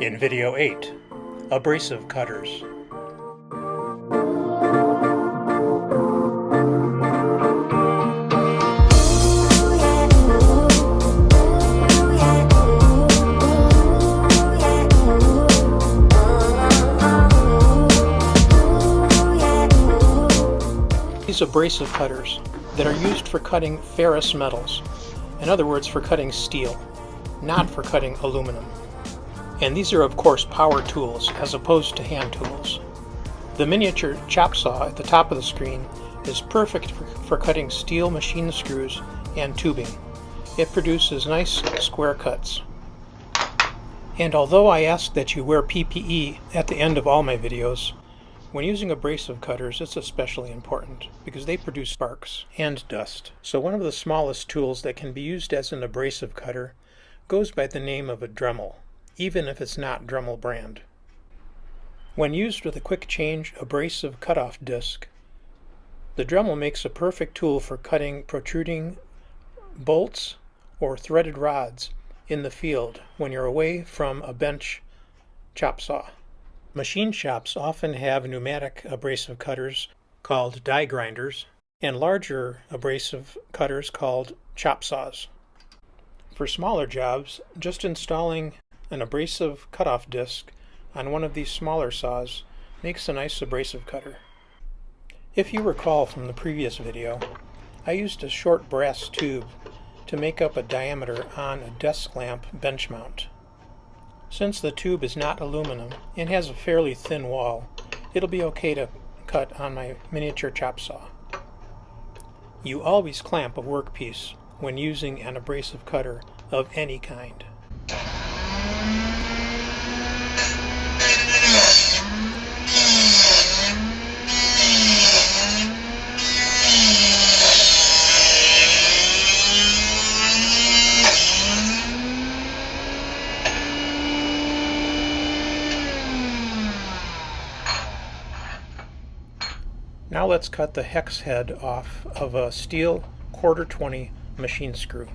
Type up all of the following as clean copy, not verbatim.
In Video 8, Abrasive Cutters. These abrasive cutters that are used for cutting ferrous metals, in other words for cutting steel, not for cutting aluminum. And these are of course power tools as opposed to hand tools. The miniature chop saw at the top of the screen is perfect for cutting steel machine screws and tubing. It produces nice square cuts. And although I ask that you wear PPE at the end of all my videos, when using abrasive cutters it's especially important because they produce sparks and dust. So one of the smallest tools that can be used as an abrasive cutter goes by the name of a Dremel, even if it's not Dremel brand. When used with a quick change abrasive cutoff disc, the Dremel makes a perfect tool for cutting protruding bolts or threaded rods in the field when you're away from a bench chop saw. Machine shops often have pneumatic abrasive cutters called die grinders and larger abrasive cutters called chop saws. For smaller jobs, just installing an abrasive cutoff disc on one of these smaller saws makes a nice abrasive cutter. If you recall from the previous video, I used a short brass tube to make up a diameter on a desk lamp bench mount. Since the tube is not aluminum and has a fairly thin wall, it'll be okay to cut on my miniature chop saw. You always clamp a workpiece when using an abrasive cutter of any kind. Now let's cut the hex head off of a steel 1/4-20 machine screw.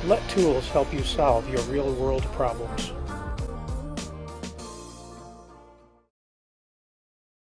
Let tools help you solve your real-world problems.